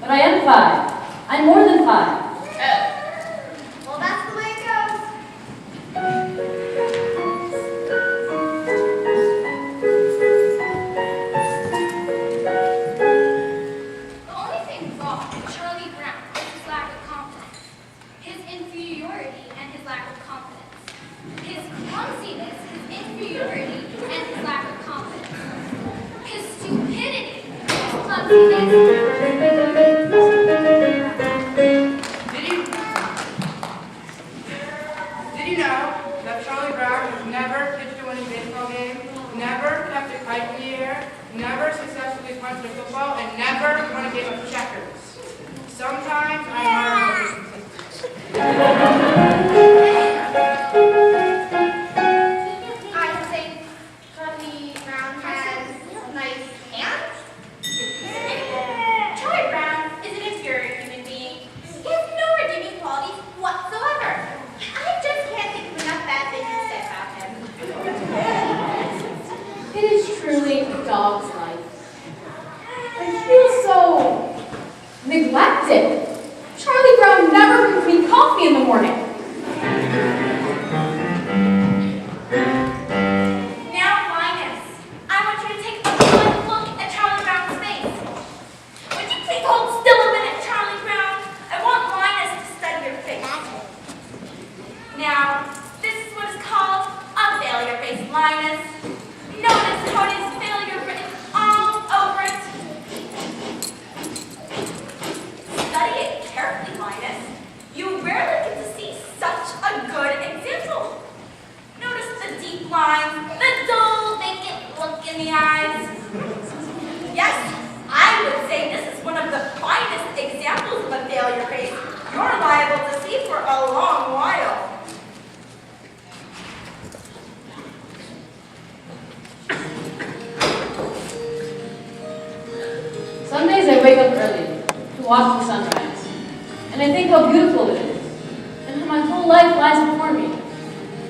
But I am 5. I'm more than 5. Oh. Well, that's the way it goes. The only thing wrong with Charlie Brown is his lack of confidence. His inferiority and his lack of confidence. His clumsiness, his inferiority, and his lack of confidence. His stupidity, his clumsiness. Did you know that Charlie Brown has never pitched a winning baseball game, never kept a kite in the air, never successfully punched a football, and never won a game of checkers? Sometimes I marvel at his I think Charlie Brown has nice hands. Charlie Brown is an inferior human being. He has no redeeming qualities whatsoever. I just can't think of enough bad things to say about him. It is truly a dog's life. I feel so neglected. Charlie Brown never brings me coffee in the morning. Now, Linus, I want you to take a good look at Charlie Brown's face. Would you please hold still a minute, Charlie Brown? I want Linus to study your face. Now, this is what is called a failure face, Linus. Notice how it is failure written all over it. Study it carefully, Linus. You rarely get to see such a good example. Notice the deep lines, the dull, vacant look in the eyes. Yes, I would say this is one of the finest examples of a failure face you're liable to see for a long while. Some days I wake up early to watch the sunrise, and I think how beautiful it is, and how my whole life lies before me.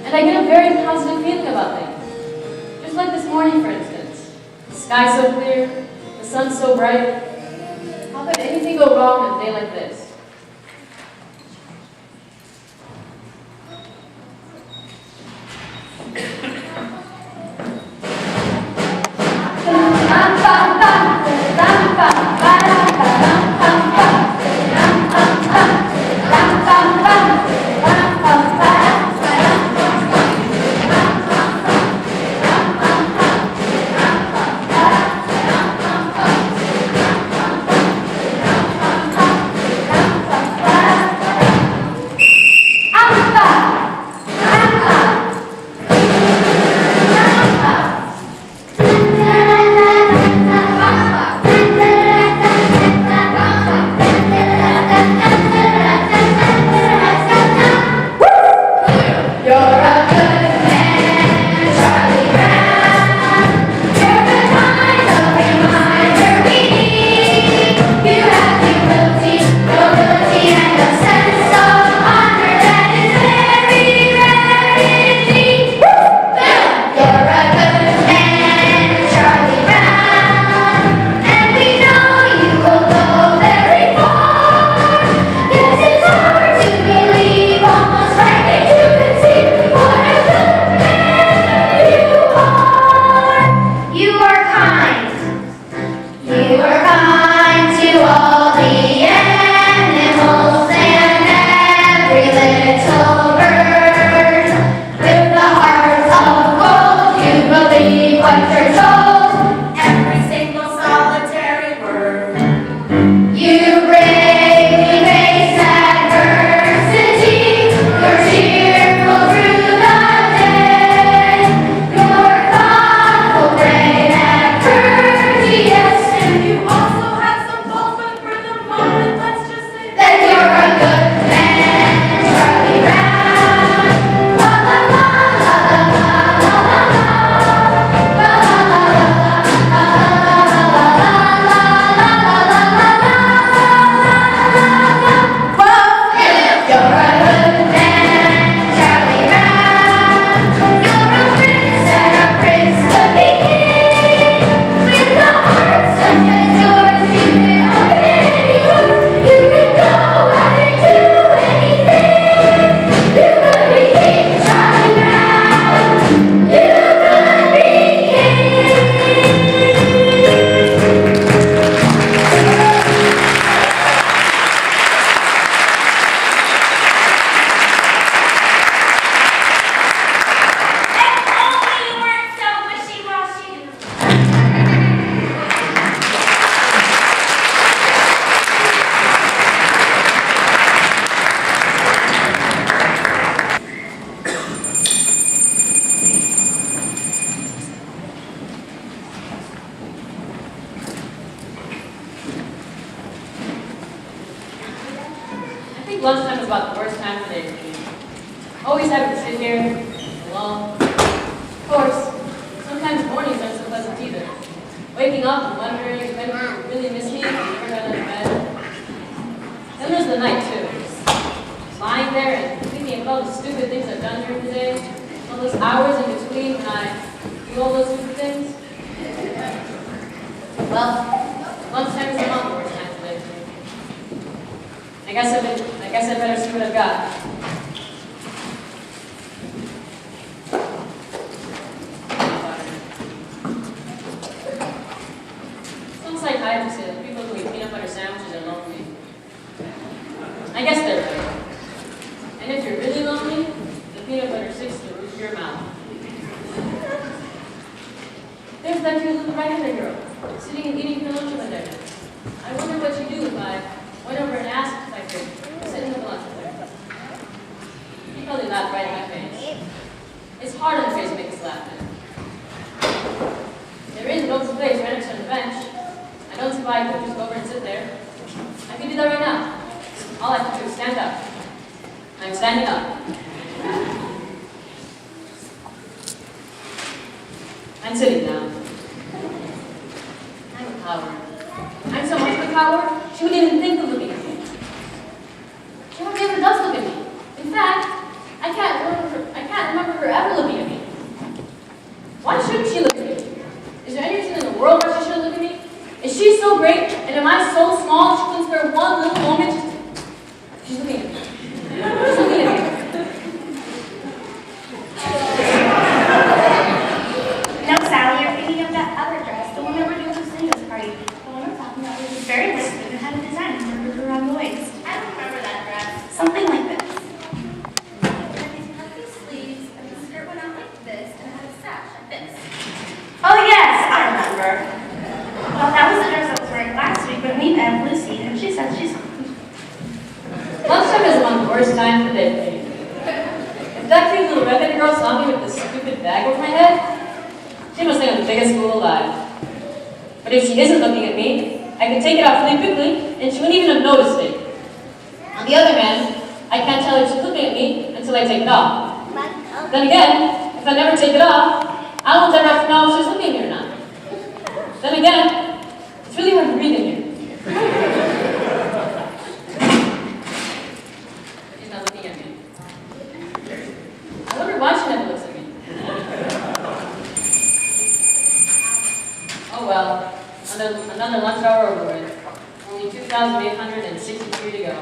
And I get a very positive feeling about things. Just like this morning, for instance. The sky so clear, the sun so bright. How could anything go wrong on a day like this? You also lunchtime is about the worst time of the day for me. Always having to sit here, alone. Of course, sometimes mornings aren't so pleasant either. Waking up and wondering if anyone will really miss me and never got out of bed. Then there's the night, too. Lying there and thinking of all the stupid things I've done during the day, all those hours in between when I do all those stupid things. Well, lunchtime is not the worst time of the day for me. I guess I better see what I've got. Some psychiatrists say that people who eat peanut butter sandwiches are lonely. I guess they're right. And if you're really lonely, the peanut butter sticks to the roof of your mouth. There's that cute little red-haired girl, sitting and eating her lunch over there. I wonder what she'd do if I went over and asked if I could sit and have lunch with her. She'd probably laugh right in my face. It's hard on the face to make us laugh at. There is an open place right next to the bench. I don't see why I couldn't just go over and sit there. I can do that right now. All I have to do is stand up. I'm standing up. I'm sitting down. I'm a coward. I'm so much of a coward, she wouldn't even think of looking at me. She hardly ever does look at me. In fact, I can't remember her ever looking at me. Why shouldn't she look at me? Is there any reason in the world why she shouldn't look at me? Is she so great, and am I so small she couldn't spare one little moment? She's looking at me. She's looking at me. No, Sally, you're thinking of that other dress, the one that we're doing at the singles party. The one we're talking about was very listed and had a design embroidered around the waist. I don't remember that dress. Something like this. It had these puffy sleeves, and the skirt went out like this, and it had a sash like this. Oh yes, I remember. Well, that was the dress I was wearing last week when we met Lucy, and she said she's... Lunchtime is one of the worst times of the day for me. If that cute little redheaded girl saw me with this stupid bag over my head, she must think I'm the biggest fool alive. But if she isn't looking at me, I can take it off really quickly, and she wouldn't even have noticed it. On the other hand, I can't tell if she's looking at me until I take it off. Then again, if I never take it off, I won't ever have to know if she's looking at me or not. Then again, it's really hard to breathe in here. She's not looking at me. I wonder why she never looks at me. Oh well, another lunch hour over with. Only 2,863 to go.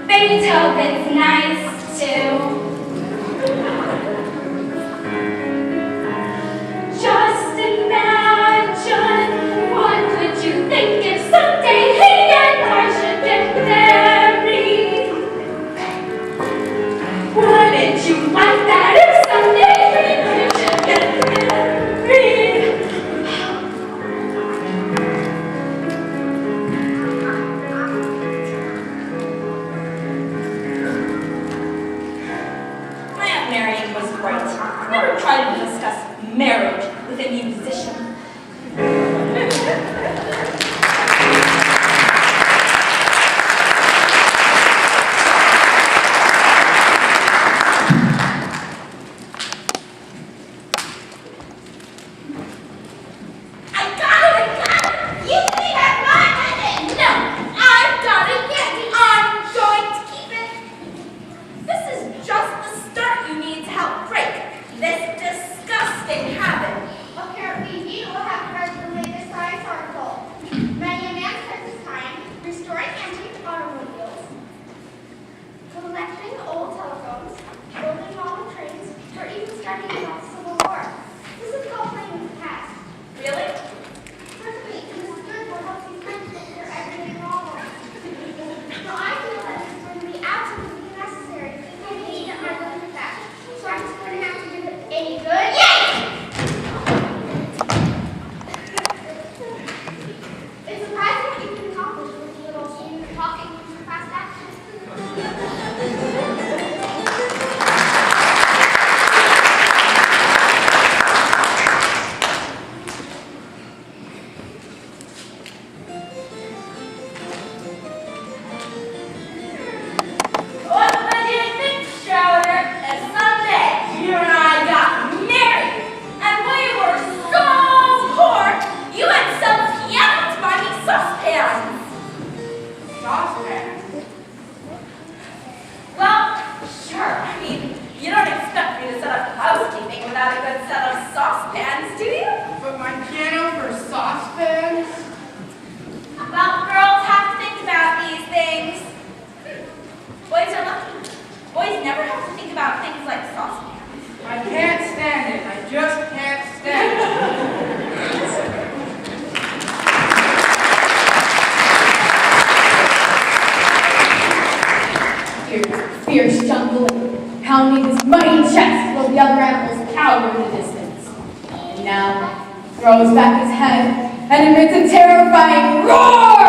Beethoven's nice too. Didn't you like that? If someday you should get married. My Aunt Marion was right. Never try to discuss marriage with a musician. Fierce jungle, pounding his mighty chest while the other animals cower in the distance. And now throws back his head and emits a terrifying roar!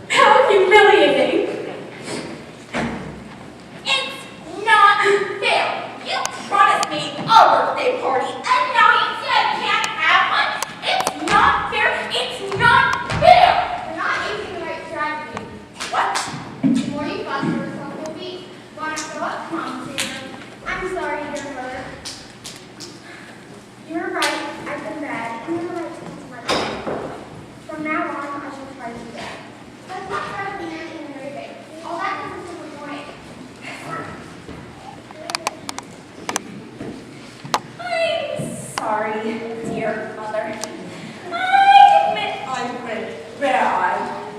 How humiliating! It's not fair. You promised me a birthday party, and now you say I can't have one? It's not fair. It's not fair. You're not using the right strategy. What? The more you fuss, the worse off you'll be. Want to show up? Come on, Saber. I'm sorry, dear mother. You were right. I've been bad. I'm gonna write things like that. From now on, I shall try to do that. Let's not try to be managing and raving. All that comes from the point. I'm sorry, dear mother. I admit I went bad,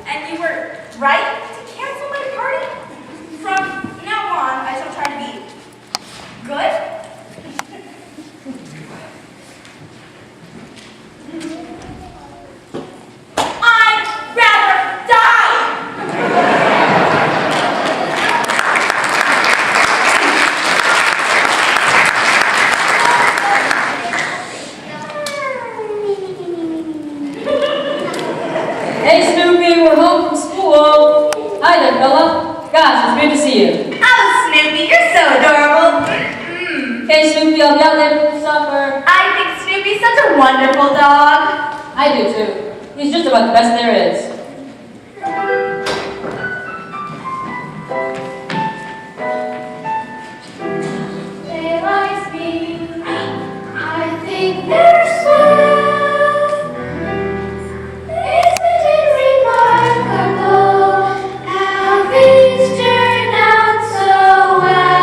and you were right to cancel my party. From now on, I shall try to be good. I'd rather die. Hey Snoopy, we're home from school. Hi there, fella. Gosh, it's good to see you. Oh, Snoopy, you're so adorable. Hey Snoopy, I'll be out there for supper. I think Snoopy's such a wonderful dog. I do too. He's just about the best there is. They like me. I think they're swell. Isn't it remarkable how things turn out so well?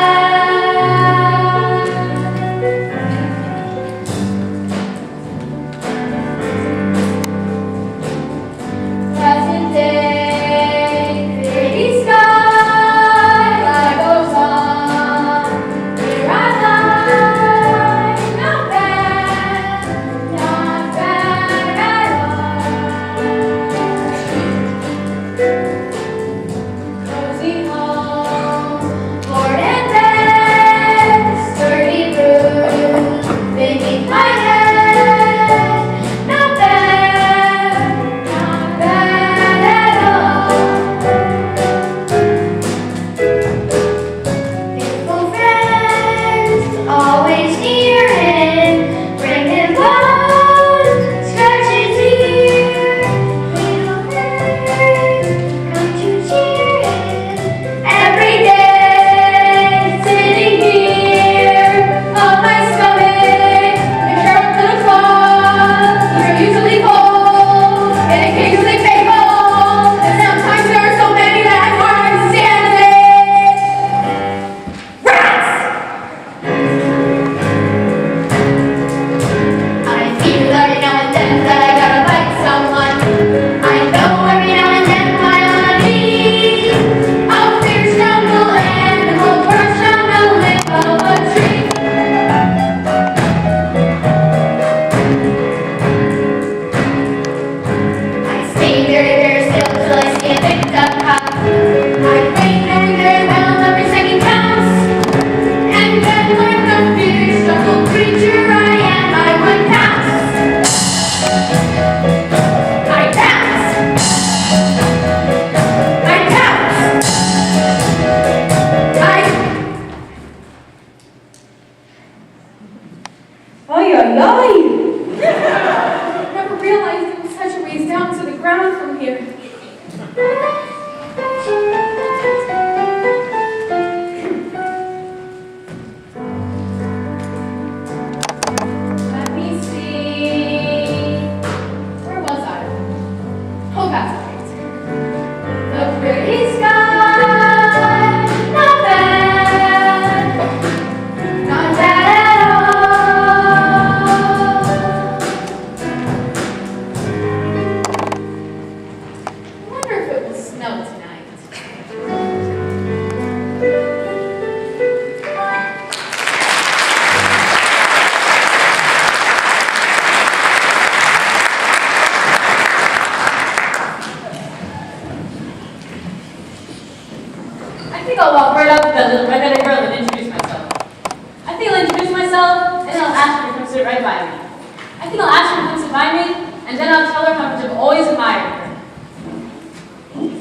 think I'll ask her to come sit by me, and then I'll tell her how much I've always admired her.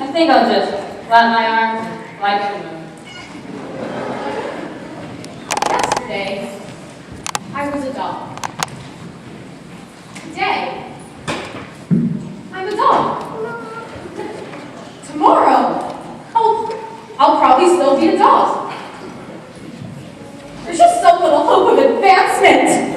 I think I'll just flatten my arms and fly to the moon. Yesterday, I was a doll. Today, I'm a doll. Tomorrow, I'll probably still be a doll. There's just so little hope of advancement.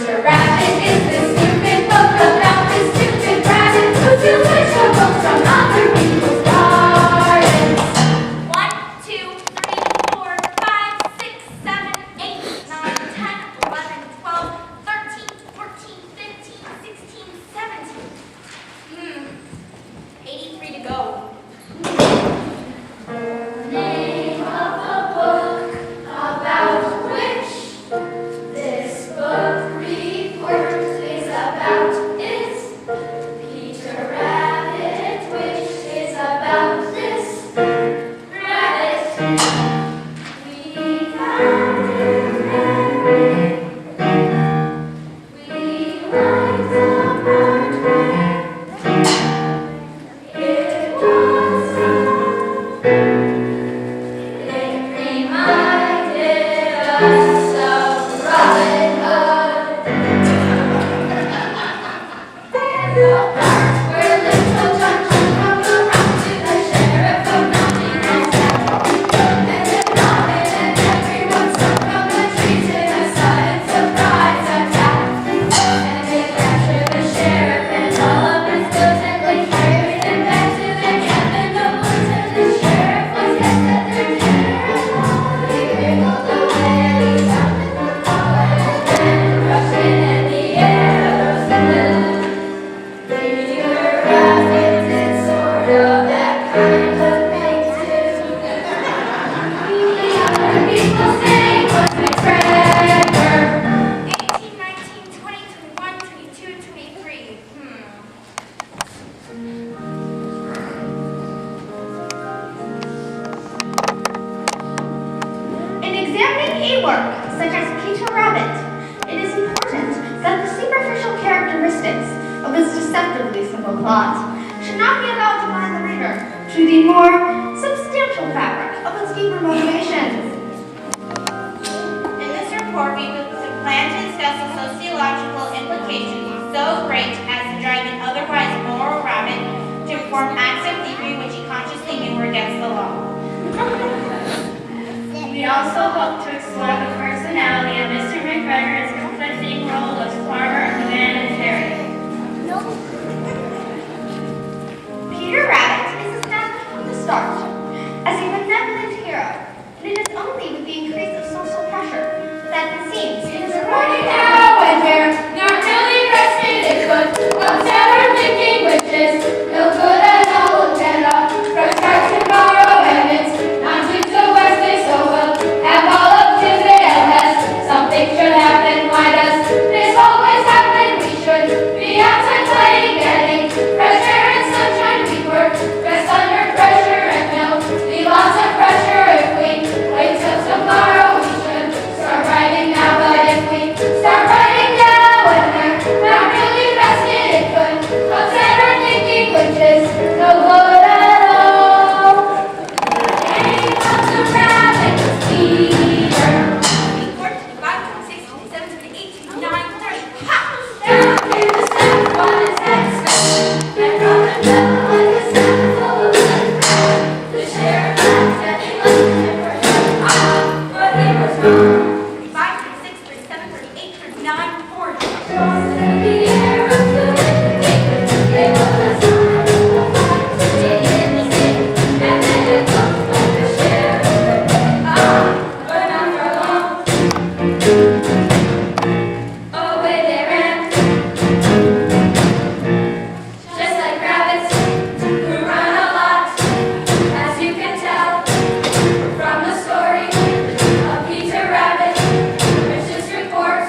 Peter Rabbit is this stupid book about this stupid rabbit who steals vegetables from other people's gardens. 1, 2, 3, 4, 5, 6, 7, 8, 9, 10, 11, 12, 13, 14, 15, 16, 17. 83 to go. Name of the book about which this book report is about is Peter Rabbit, which is about this rabbit. We found it and we liked the part where it was it reminded us of Robin Hood. And the part where Little John jumped from the rock to the sheriff of Nottingham's town. And then Robin and everyone sprung from the trees in a sudden surprise attack. And they captured the sheriff and all of his goods and they carried him back to their camp in the woods. And the sheriff was kept at their dinner and all he wriggled away and he sounded the call and then rushed in and the arrows flew. Peter Rabbit did sort of that kind of thing too. The other people say was McGregor. 18, 19, 20, 21, 22, 23. In examining a work such as Peter Rabbit, it is important that the superficial characteristics of its deceptively simple plot should not be allowed to blind the reader to the more substantial fabric of its deeper motivations. In this report, we plan to discuss the sociological implications so great as to drive an otherwise moral rabbit to perform acts of thievery which he consciously knew were against the law. We also hope to explore the personality of Mr. McGregor's conflicting role as farmer and humanitarian. Peter Rabbit is established from the start as a benevolent hero, and it is only with the increase of social pressure that it seems he is Right now and we're not really resting it could upset our thinking which is no good at all will get up from start tomorrow and it's not due to Wednesday so we'll have all of Tuesday unless something should happen. Why does this always happen? We should be outside playing, getting fresh air and sunshine. We work best under pressure and there'll be lots of pressure if we wait till tomorrow. We should start writing now, but if we start writing now and we're not really rested, it could upset our thinking, which is no good at all. The name of the rabbit was Peter. 14, 15, 16, 17, 18, 9, 30. Ha! Down came the step on his head and Robin fell like a sack full of lead. The sheriff laughed and he looked at him for sure. But he was wrong. 35, 36, 37, 38, 39, 40. Tossed in the air up to the they were the sign of the fight. They didn't sing, and then it looked like the sheriff would win. But not for long. Away they ran, just like rabbits who run a lot, as you can tell from the story of Peter Rabbit, which this report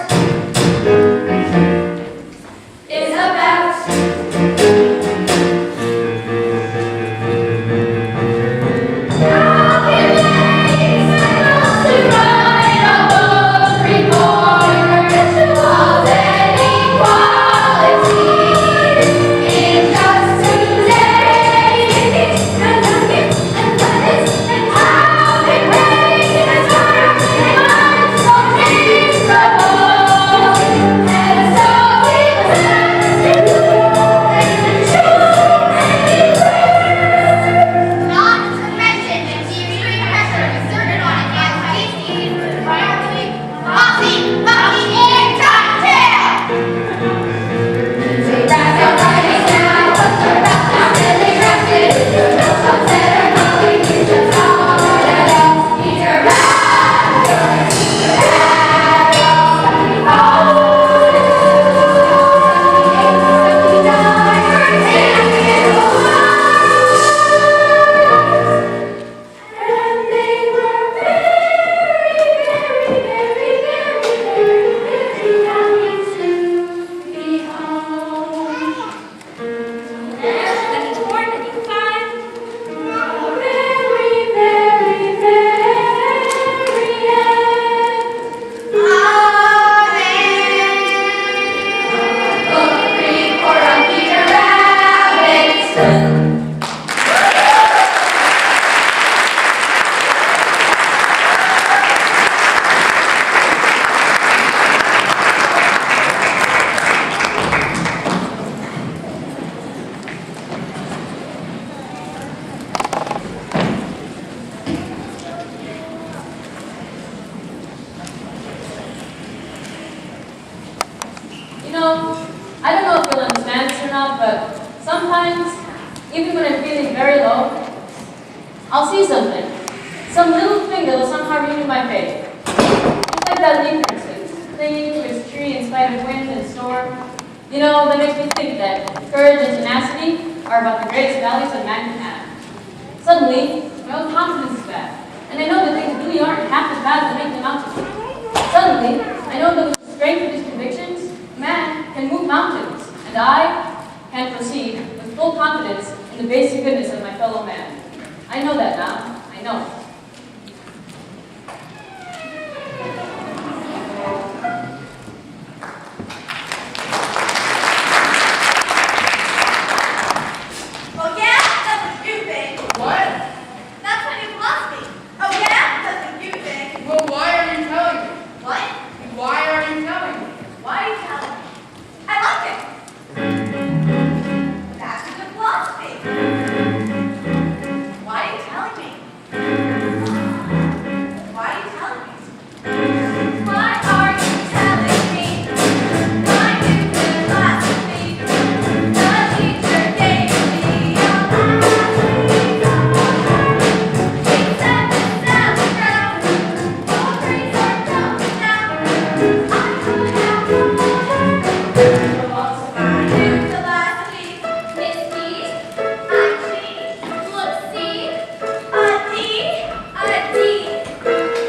You know, I don't know if you'll understand this or not, but sometimes, even when I'm feeling very low, I'll see something. Some little thing that will somehow renew my faith. Just like that leaf, for instance, clinging to its tree in spite of wind and storm. You know, that makes me think that courage and tenacity are about the greatest values that man can have. Suddenly, my own confidence is back, and I know that things really aren't half as bad as they make them out to be. Suddenly, I know that with the strength of his convictions, man can move mountains, and I can proceed with full confidence in the basic goodness of my fellow man. I know that now. I know it. Oh yeah? That's what you think. What? That's my new philosophy. Oh yeah? That's what you think. Well, why are you telling me? What? Why are you telling me? Why are you telling me? I like it. That's a good philosophy. Why are you telling me? Why are you telling me? Why are you telling me? My new philosophy. The teacher gave me a philosophy. He said to stand the ground. All trees are coming down. I could have my new philosophy is peace. I cheat. Look, see. A D. A D.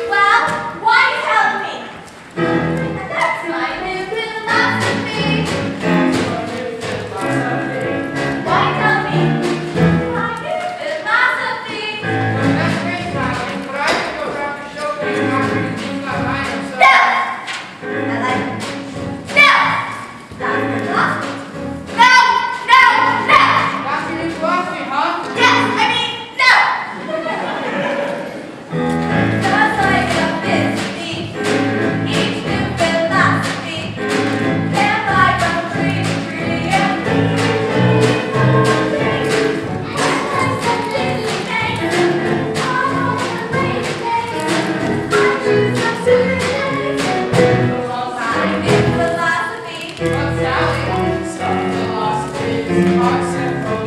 Well, why are you telling me? And that's my new philosophy. Why tell me? My new philosophy. Well, that's great, Sally, but I have to go around the show to you after you do that line, so... No! I like it. No! That's your philosophy. No! No! No! That's your new philosophy, huh? Yes! I mean, no! Just like a busy, each new philosophy can fly from tree to tree and tree to tree. As some daily days, all over the rainy days, I choose some sunny days. My new philosophy, But Sally, some philosophies are simple.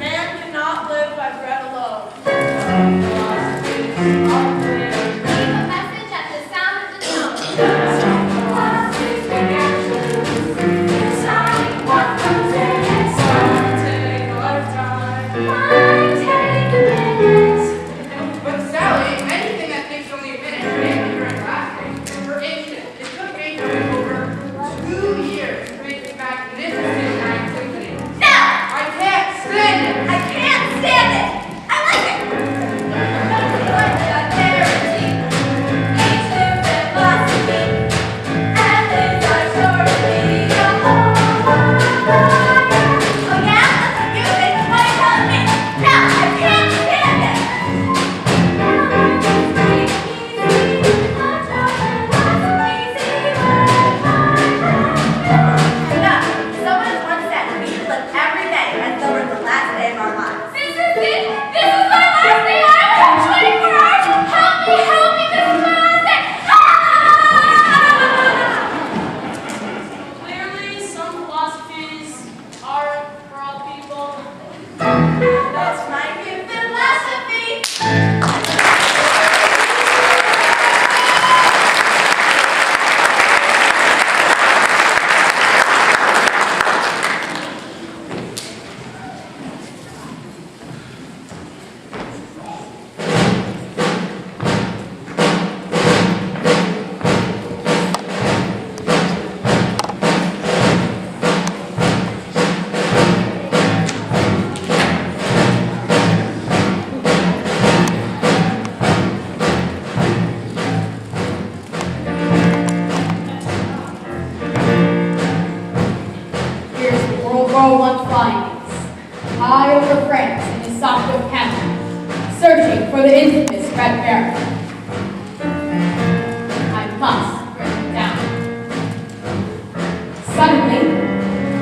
man cannot live by bread alone. Some philosophies are clear. Leave a message at the sound of the tone. Some philosophies make actions. Decide what comes in and Some take a lifetime. mine take a minute. But Sally, anything that takes only a minute can't be very lasting. For instance, it took Beethoven over 2 years to create the magnificent Ninth Symphony. No! I can't stand it! I can't stand it! I like it! Like a guarantee, each new philosophy, and things are sure to be a oh yeah? That's what you think? Why are you telling me? No! I can't stand it! Enough! Someone once said we should live every day as though it's the last day of our lives. This is it! This is my last day! I only have 24 hours! Help me! Help me! This is my last day! Clearly, some philosophies aren't for all people. That's my new philosophy! Here's the World War I findings. High over France in the socket of Canada, searching for the infamous Red Baron. I must bring him down. Suddenly,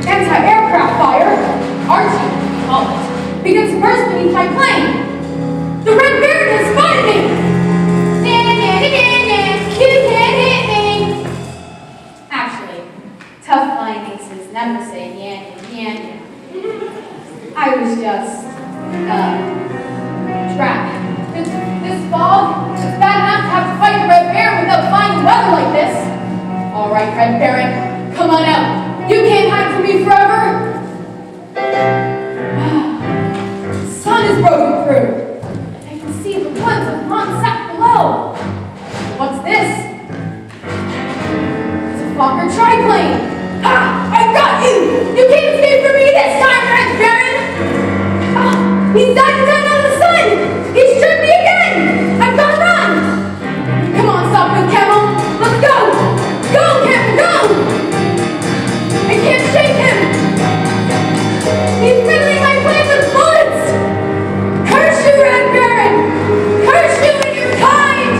anti-aircraft fire, Archie, we call it, begins to burst beneath my plane. The Red Baron has spotted me! You can't hit me! Actually, Tough flying aces never say yan yan yan. I was just, trapped. This fog, it's bad enough to have to fight the Red Baron without flying weather like this. All right, Red Baron, come on out. You can't hide from me forever. The sun is broken through. I can see the woods of Montsac below. What's this? It's a Fokker triplane. Ha! I've got you! You can't escape from me this time, Red Baron! Ah, he's diving down out of the sun! He's tripped me again! I've got to run! Come on, Stopwood Camel! Let's go! Go, Camel, go! I can't shake him! He's riddling my plans with bullets! Curse you, Red Baron! Curse you and your kind!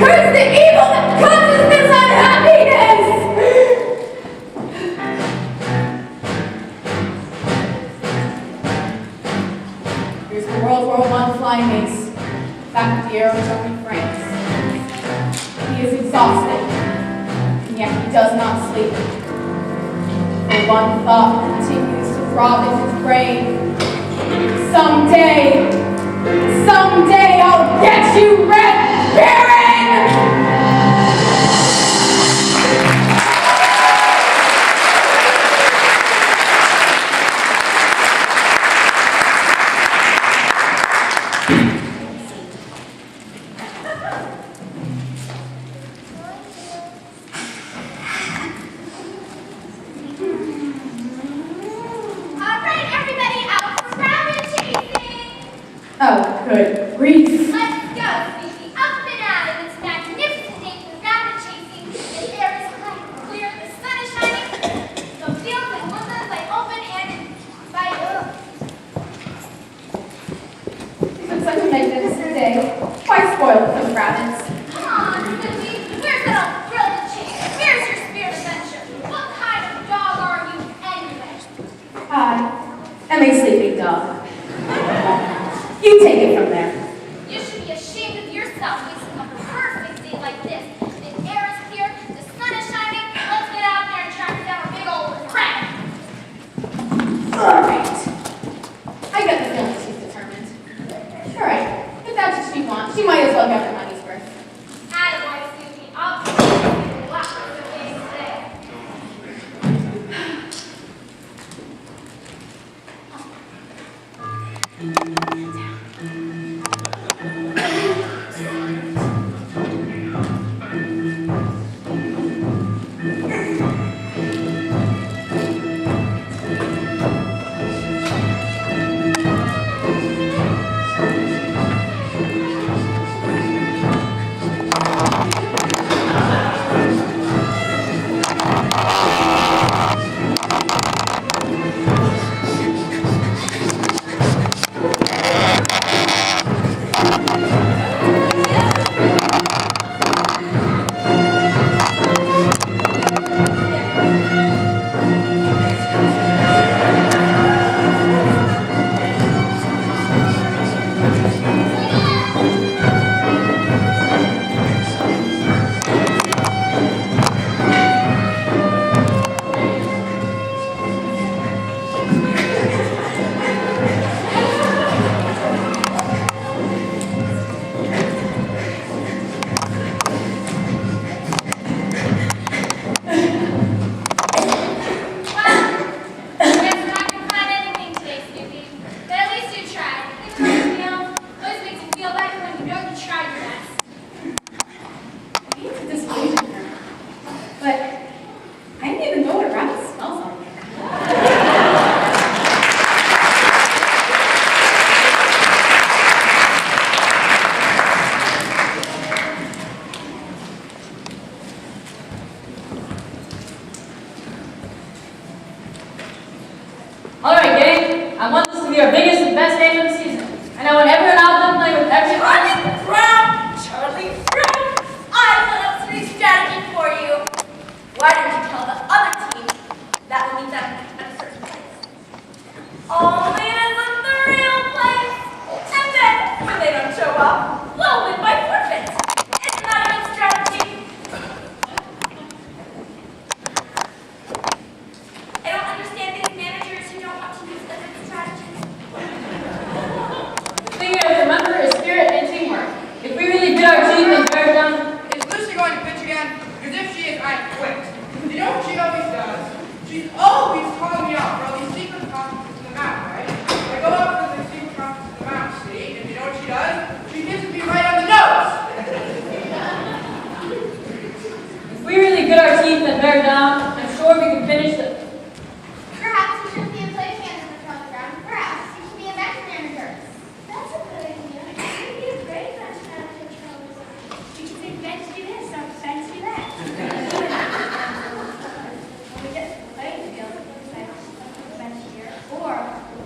Curse the evil that causes this unhappiness! Here's the World War I flying ace, back with the Aerozone in France. He is exhausted, and yet he does not sleep. For one thought continues to throb in his brain. Someday I'll get you, Red Baron! All right, everybody out for rabbit chasing. Oh, good grief. Let's go, Sneaky, up and out of this magnificent day for rabbit chasing. The air is clear, the sun is shining, the fields and woodlands lie open and inviting. It's been such a magnificent day. Why spoil it for the rabbits? Come on, Snoopy, where's that old thrill to chase? Where's your spirit adventure? What kind of dog are you anyway? I am a sleeping dog. You take it from there. You should be ashamed of yourself wasting a perfect day like this. The air is clear, the sun is shining. Let's get out there and track down a big old crab. All right. I get the feeling she's determined. All right. If that's what she wants, she might as well get her money's worth. Attaboy, Snoopy. I'll be lots of days today. Alright, gang. I want this to be our biggest and best game of the season. And I want everyone out there playing with everyone. Charlie Brown, I put up three strategy for you. Why don't you tell the other team that will meet them at a certain place? Only it isn't the real place. And then, when they don't show up, we'll win by forfeit. Isn't that a good strategy? She's always calling me out for all these secret conferences in the mountain, right? I go up to the secret conference in the mountain state, and you know what she does? She kisses me right on the nose! If we really grit our teeth and bear down, I'm sure we can finish the... Perhaps you shouldn't be a place manager, Charlie Brown. Perhaps you should be a bench manager. That's a good idea. You'd be a great bench manager, Charlie Brown. You could say bench do this or bench do that. When we get to the playing field, we can say bench here or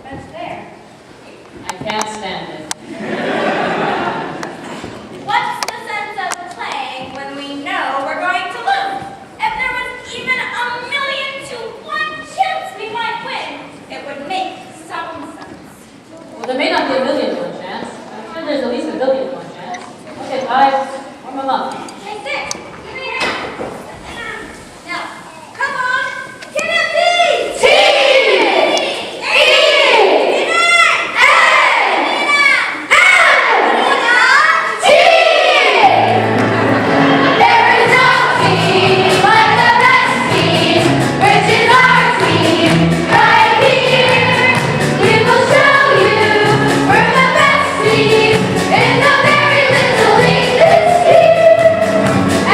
bench there. I can't stand it. What's the sense of playing when we know we're going to lose? If there was even 1,000,000 to 1 chance we might win, it would make some sense. Well, there may not be 1,000,000 to 1 chance. I'm sure there's at least 1,000,000,000 to 1 chance. Okay, 5. Warm them up. Hey, 6, give me a hand. Now, come on, get at these! There is no team like the best team, which is our team right here. We will show you we're the best team in the very little league this year.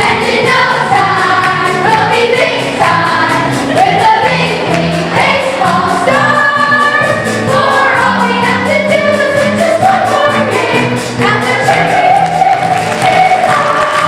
And in no time we'll be big time with a big league baseball star. For all we have to do is win just one more game, and the championship is ours.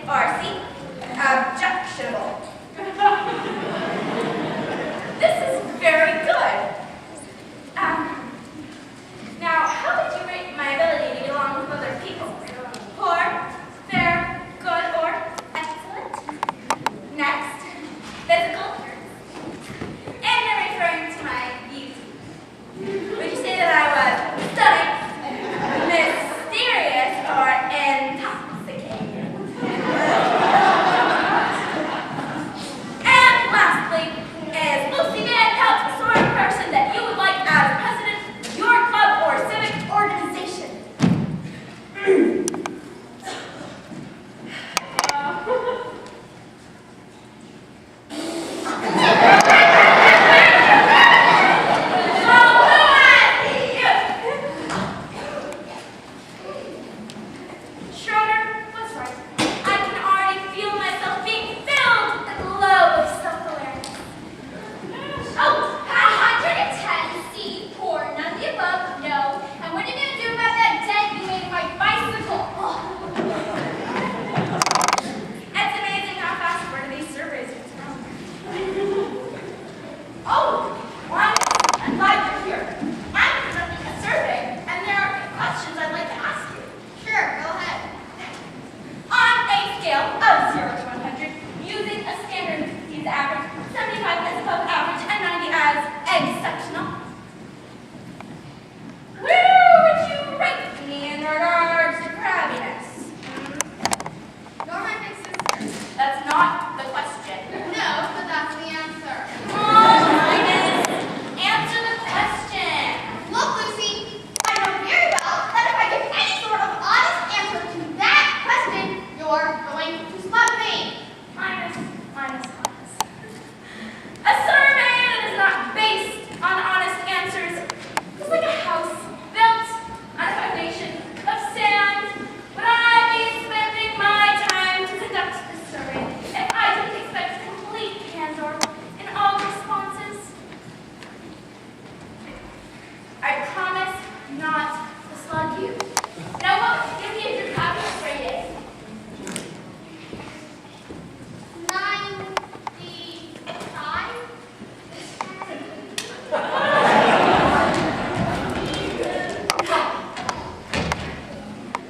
or C, objectionable. This is very good. Now, how would you rate my ability to get along with other people? Poor, fair, good, or excellent? Next, physical. And I'm referring to my beauty. Would you say that I was stunning, mysterious, or intoxicating? And lastly, is Lucy Van Pelt the sort of person that you would like as president of your club or civic organization? Schroeder was right. I can already feel myself being filled with a glow of self-awareness. Oh, 110C, poor, none of the above, no. And what are you going to do about that dent you made in my bicycle? It's amazing how fast one of these surveys is going. Oh, one, I'm glad you're here. I'm conducting a survey, and there are a few questions I'd like to ask you. Sure, go ahead. On a scale of 0 to 100, using a standard 50 as average, 75 as above average, and 90 as exceptional, where would you rate me in regards to crabbiness? You're my big sister. That's not the question. No, but that's the answer. Come on, Linus. Answer the question. Look, Lucy, I know very well that if I give any sort of honest answer to that question, you're going to spot me. Minus. A survey that is not based on honest answers is like a house built on a foundation of sand. Would I be spending my time to conduct this survey if I didn't expect complete candor in all responses? I promise not to slug you. Now, what would you give me if your happiness rating? 95?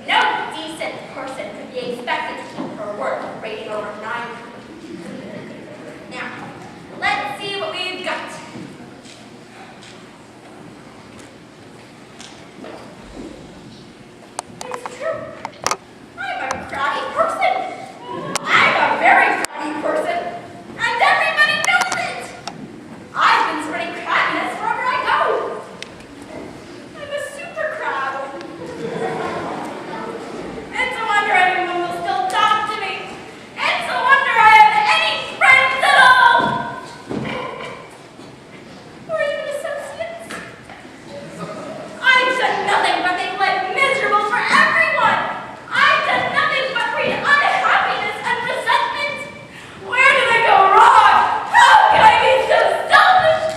No decent person could be expected to keep her word rating over 9. Now, let's see what we've got. It's true. I'm a crabby person. I'm a very crabby person. And everybody knows it. I've been spreading crabbiness wherever I go. I'm a super crab. It's a wonder anyone will still talk to me. It's a wonder I have any friends at all. Or even associates. I've done nothing but make life miserable for everyone. I've done nothing but breed unhappiness and resentment. Where did I go wrong? How can I be so selfish?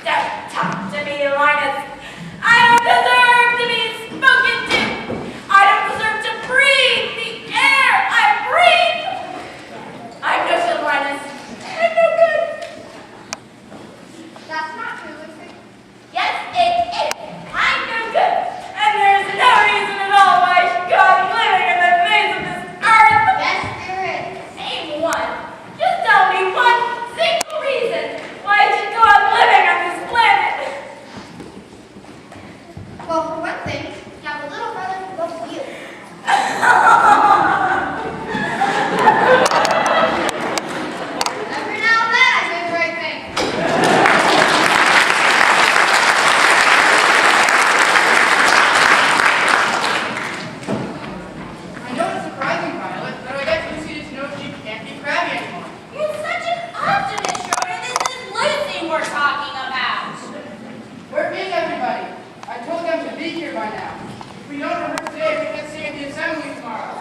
Don't talk to me, Linus. I don't deserve to be spoken to. I don't deserve to breathe the air I breathe. I'm no good, Linus. I'm no good. That's not true, Lucy. Yes, it is. I'm no good. And there's no reason at all why I should go on living in the face of this earth. Yes, there is. Name one. Just tell me one single reason why I should go on living on this planet. Well, for one thing, you have a little brother who loves you. Every now and then, I say the right thing. I know it's surprising, Violet, but I guess Lucy just knows she can't be crabby anymore. You're such an optimist, Schroeder. This is Lucy we're talking about. Where is everybody? I told them to be here by now. If we don't rehearse today, we can't sing at the assembly tomorrow.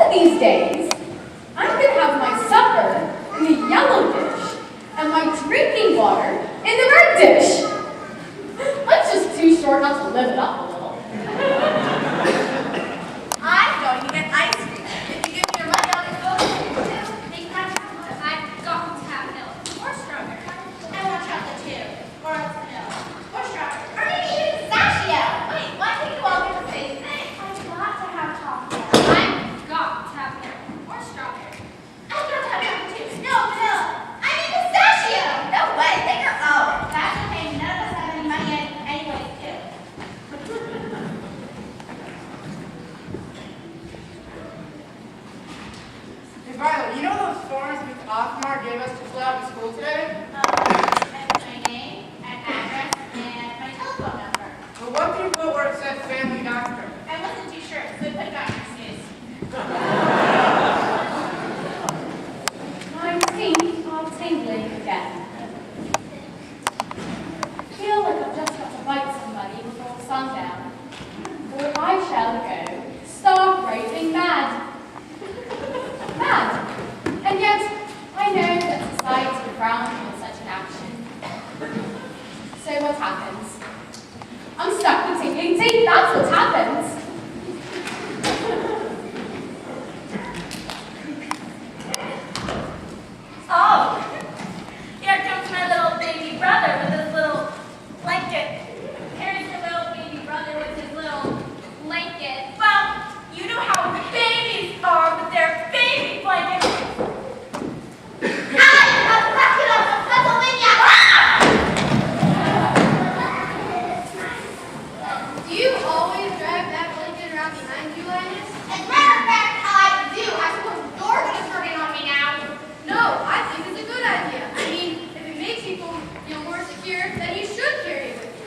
of these days, I'm going to have my supper in the yellow dish and my drinking water in the red dish. Life's just too short not to live it up a little. I'm going to get ice cream. If you give me your money, I'll get those too. I've got to have milk or strawberry. I want chocolate too. Or milk. Or strawberry. Or maybe even pistachio. Wait, why can't you all get the same thing? I've got to have chocolate. I've got to have milk or strawberry. I've got to have chocolate too. No, vanilla. I mean pistachio. No way. Take your own. That's okay. None of us have any money anyway, too. Hey, Violet, you know those forms Miss Offmar gave us to fill out in school today? And my name, and address, and my telephone number. Well, what did you put where it said family doctor? I wasn't too sure, so I put Dr. Seuss. My teeth are tingling again. I feel like I've just got to bite somebody before sundown, or I shall go stark raving mad. Mad. And yet, I know that society frowns on such an action. So what happens? I'm stuck with tingling teeth, that's what happens. Oh, here comes my little baby brother with his little blanket. Here's your little baby brother with his little blanket. Well, you know how babies are with their baby blankets. I'm back it up from Pennsylvania. Do you always drag that blanket around behind you, Linus? As a matter of fact, I do. I suppose you're going to start in on me now. No, I think it's a good idea. I mean, if it makes people feel more secure, then you should carry it with you.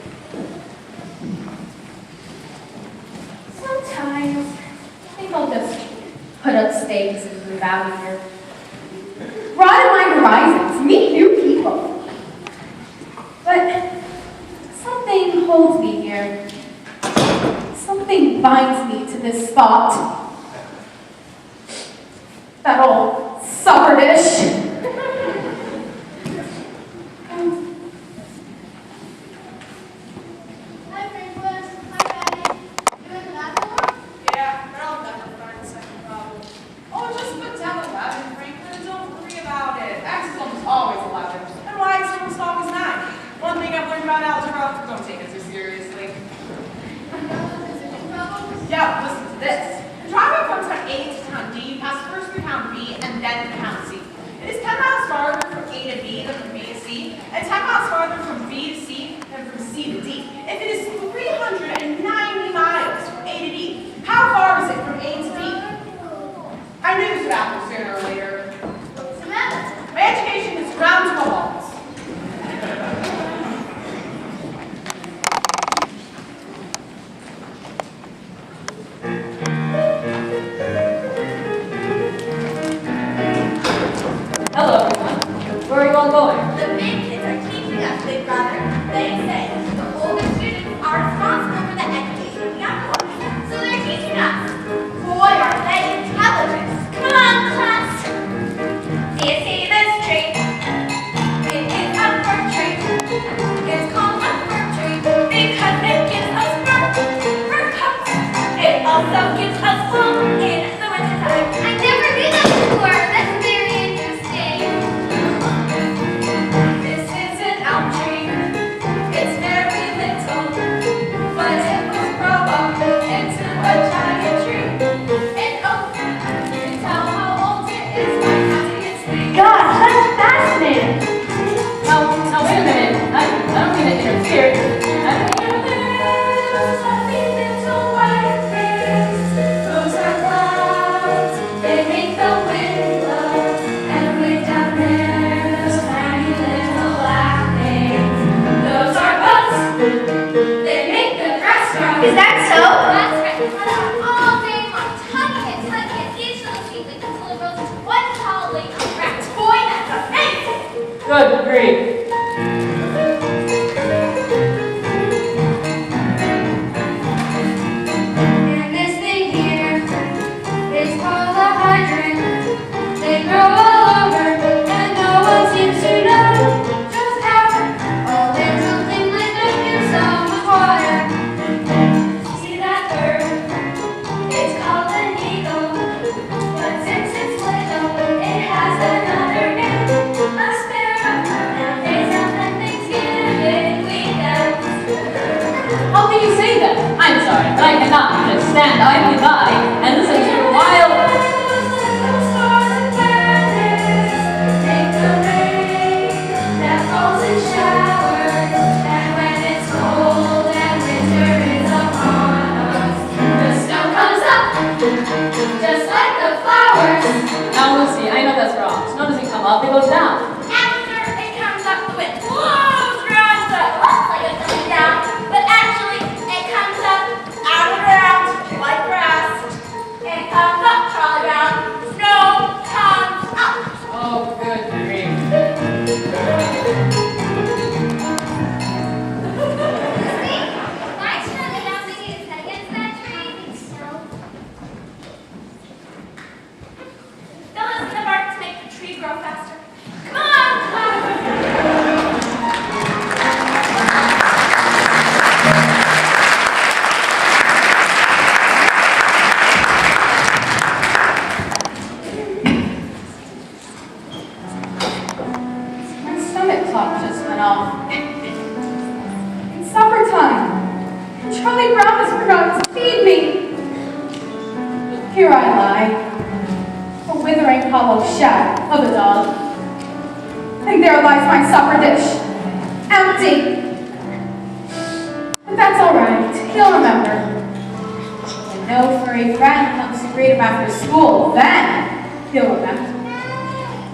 Sometimes I think I'll just put up stakes and move out of here. Broaden my horizons, meet new people. But something holds me here. Something binds me to this spot. That old supper dish. Hi, Franklin. Hi, Patty. You in the bathroom? Yeah, they're all done with our second problem. Oh, just put down 11, Franklin. Don't worry about it. X is almost always 11. And Y is almost always 9. One thing I've learned about algebra, don't take it too seriously. Yeah, listen to this. Driving from town A to town D, you pass first through town B and then through town C. It is 10 miles farther from A to B than from B to C, and 10 miles farther from B to C than from C to D. If it is 390 miles from A to D, how far is it from A to B? I knew this would happen sooner or later. My education is round to the walls. Hello, everyone. Where are you all going? The big kids are teaching us, big brother. They say the older students are responsible for the education of the young ones. So they're teaching us. Boy, are they intelligent. Come on, class. Do you see this tree? It is a fir tree. It's called a fir tree because it gives us fur coats. It also gives us wool in the wintertime. I never knew that before. That's very interesting. This is an elm tree. It's very little, but it will grow up into a giant tree. An oak, you can tell how old it is by counting its leaves. Gosh, that's fascinating. Now, wait a minute. I don't mean to interfere. Little white things, those are clouds. They make the wind blow, and way down there, those tiny little black things. Those are bugs. They make the grass grow. Is that so? That's right. All day long, tugging at each little seedling until it grows into one tall lake of grass. Boy, that's amazing. Good grief. And this thing here is called a idly by and listen to a wild Just like the flowers. Now Lucy, I know that's wrong. Snow doesn't come up, it goes down. After it comes up, the wind blows around, so it looks like it's coming down. But actually, it comes up out of the ground like grass. It comes up, Charlie Brown. Snow comes up. Oh, good grief. My Charlie Brown thinking his head against that tree. Fill us in the bark to make the tree grow faster. Come on, come on. My stomach clock just went off. It's supper time. Charlie Brown has forgotten to feed me. Here I lie, a withering hollow shack of a dog. And there lies my supper dish, empty. But that's all right, he'll remember. And no furry friend comes to greet him after school, then he'll remember.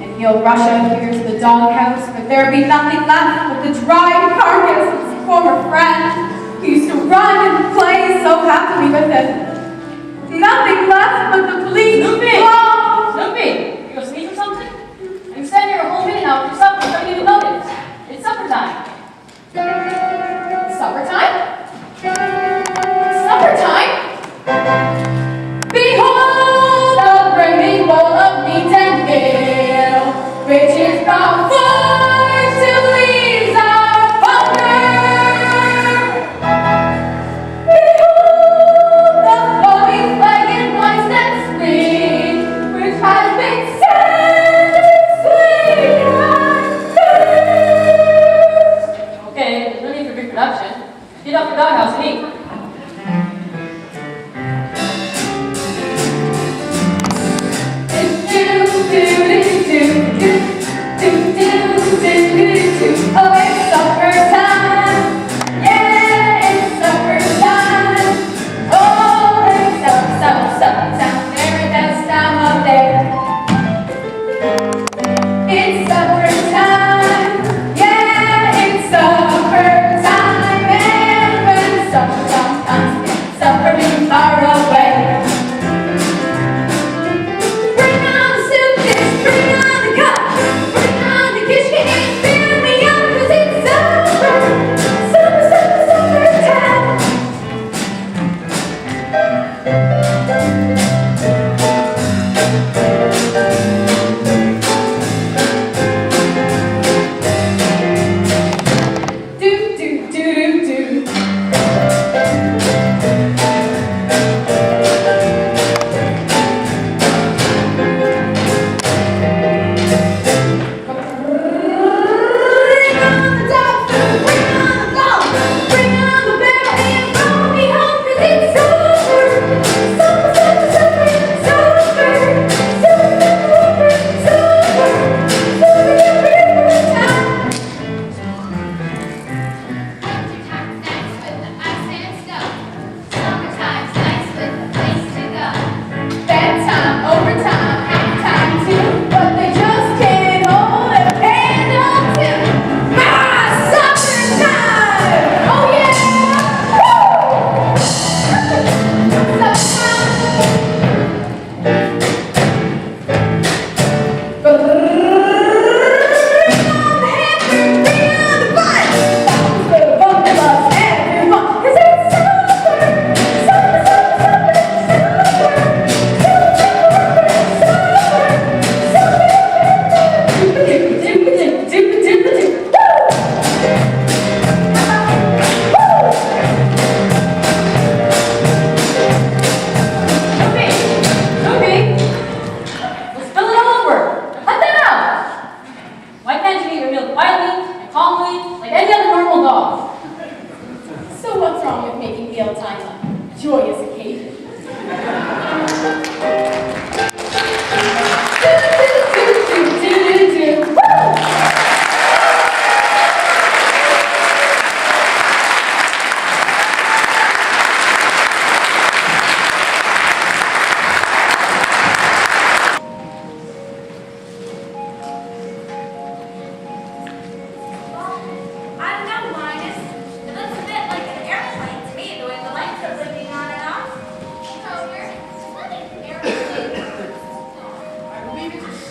And he'll rush out here to the doghouse, but there'll be nothing left but the dry carcass of his former friend who used to run and play so happily with him. Nothing left but the bleak claw. Snoopy, you go sneeze or something? I'm standing here a whole minute now for supper, don't even notice. It's supper time. Supper time? Supper time? Behold the brimming bowl of meat and ale, which is brought forth to ease our hunger. Behold the foaming flag and wines that spring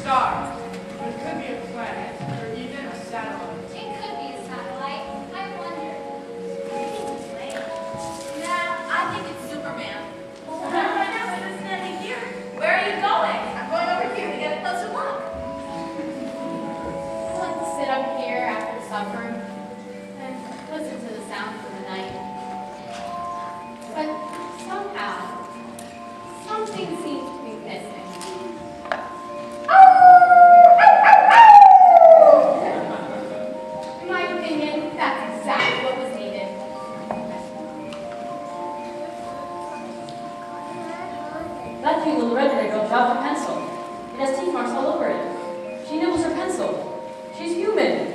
star. It could be a planet, or even a satellite. It could be a satellite. I wonder. Maybe it's a plane. Nah, I think it's Superman. Well, how do I know if it's standing here? Where are you going? I'm going over here to get a closer look. I like to sit up here after supper and listen to the sounds of the night. But somehow, something seems to be missing. In my opinion, that's exactly what was needed. That cute little red-haired girl dropped her pencil. It has teeth marks all over it. She nibbles her pencil. She's human.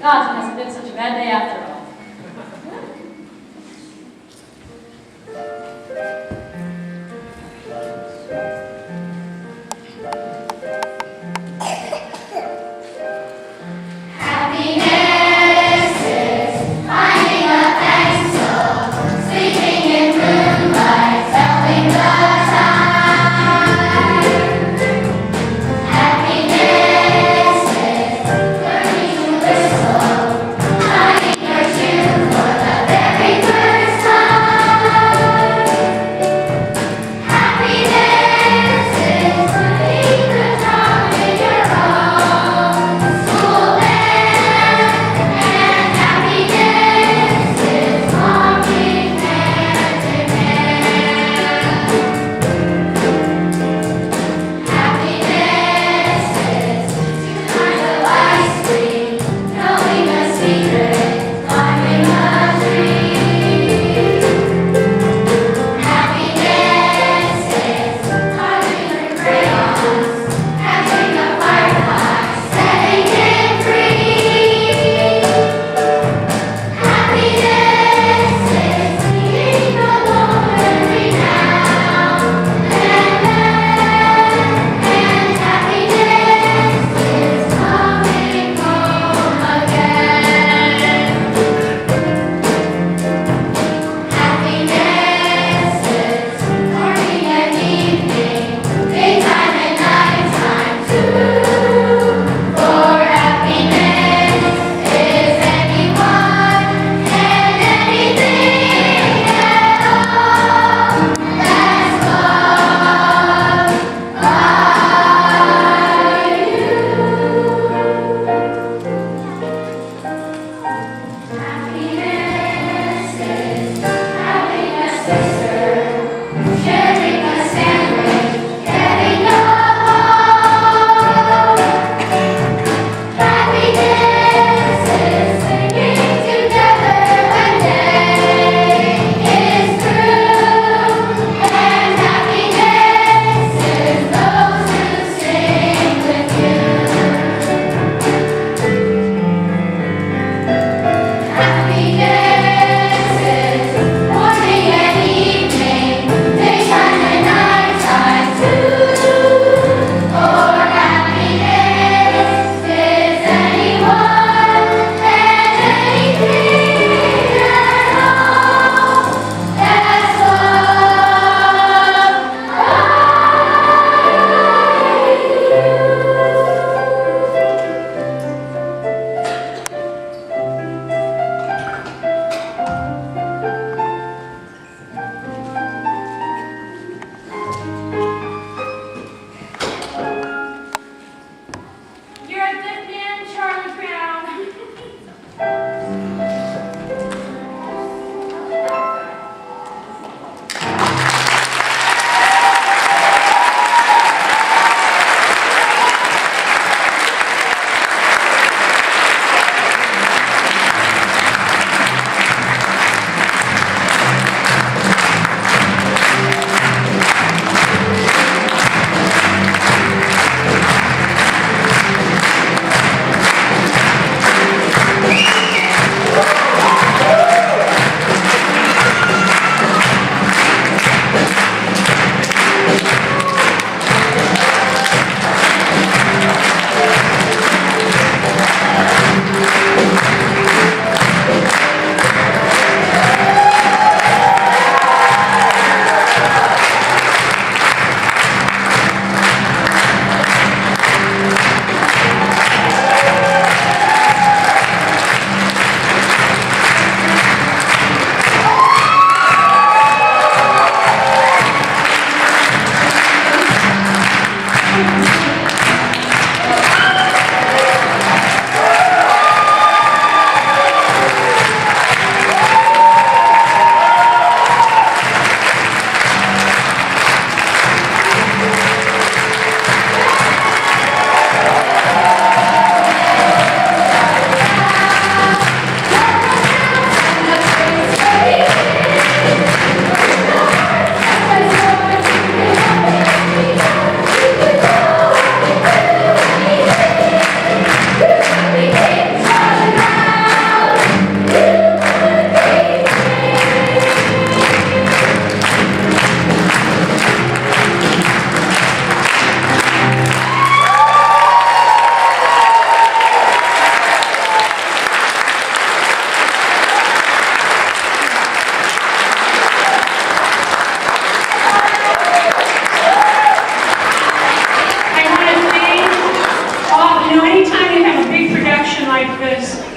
God, it hasn't been such a bad day after all. Happiness is learning to whistle, finding your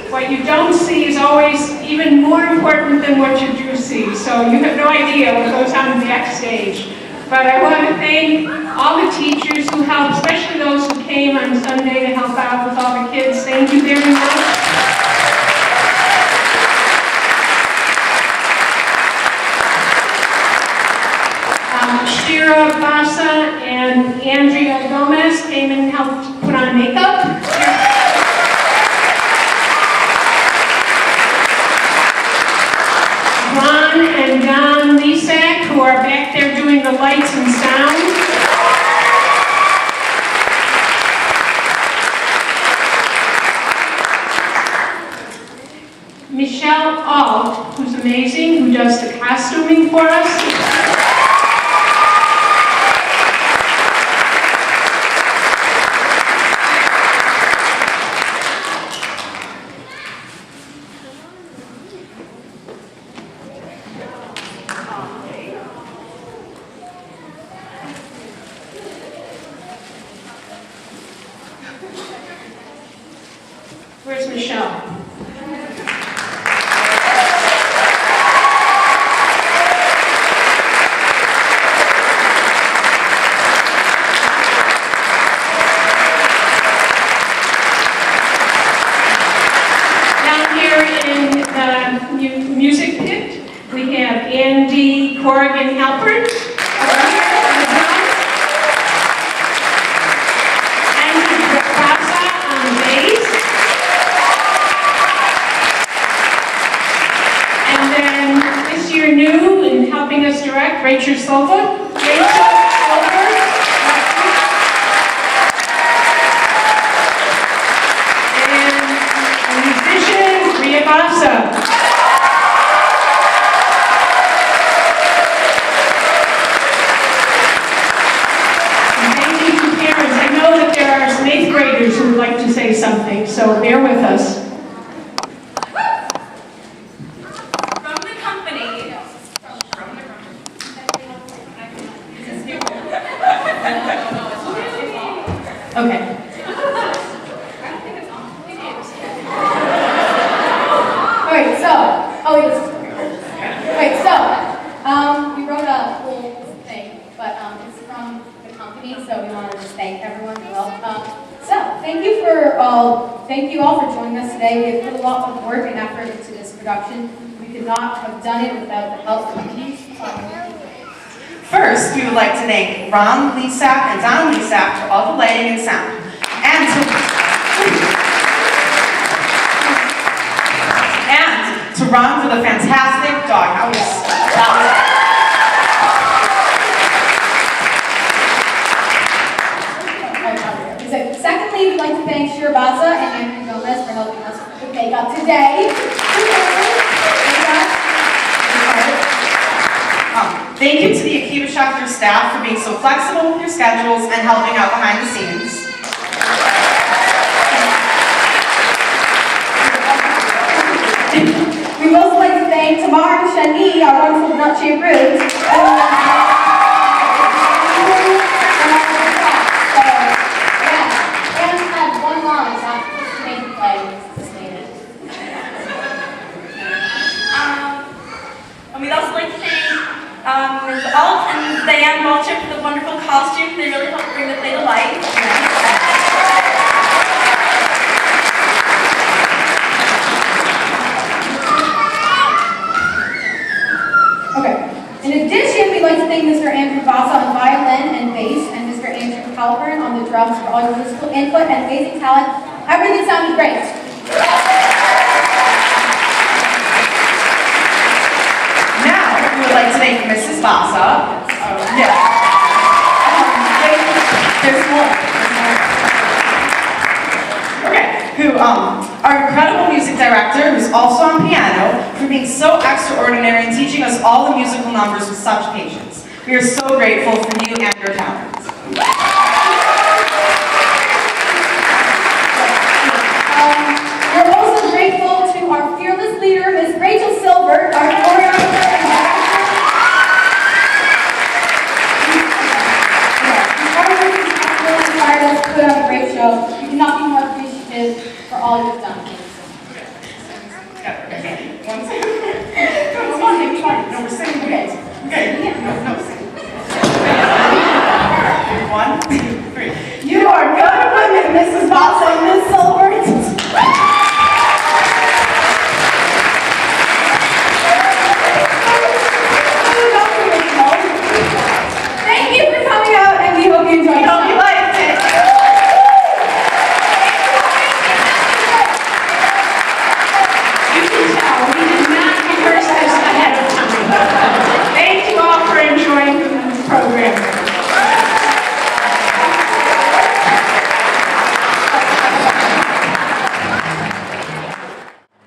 What you don't see is always even more important than what you do see. So you have no idea what goes on in the backstage. But I want to thank all the teachers who helped, especially those who came on Sunday to help out with all the kids. Thank you very much. Shira Bassa and Andrea Gomez came and helped put on makeup. Ron and Don Lisak, who are back there doing the lights and sound. Michelle Alt, who's amazing, who does the costuming for us. Where's Michelle? Down here in the music pit, we have Andy Corrigan Halpern. New and helping us direct, Rachel Silva. And musician, Ria Bassa. And thank you to parents. I know that there are some 8th graders who would like to say something, so bear with us. Okay. We wrote a whole thing, but it's from the company, so we want to just thank everyone who helped. Thank you all for joining us today. We have put a lot of work and effort into this production. We could not have done it without the help of you. First, we would like to thank Ron Lisak and Don Lisak for all the lighting and sound. And to Ron for the fantastic doghouse. Secondly, we'd like to thank Shira Bassa and Andrew Gomez for helping us with makeup today. Thank you to the Akiva Schefter staff for being so flexible with your schedules and helping out behind the scenes. We'd also like to thank Tamar and Shani, our wonderful nut-shaped roots. We'd also like to thank Ms. Alt and Diane Waltrip for the wonderful costume. They really helped bring the thing the light? Okay. In addition, we'd like to thank Mr. Andrew Vasa on violin and bass, and Mr. Andrew Halpern on the drums for all your musical input and amazing talent. Everything sounded great. Now, we would like to thank Mrs. Vasa. There's more. Okay, our incredible music director, who's also on piano, for being so extraordinary and teaching us all the musical numbers with such patience. We are so grateful for you and your talents. We're also grateful to our fearless leader, Ms. Rachel Silver, our choreographer and director. Our work has really inspired us to put on a great show. We cannot be more appreciative for all your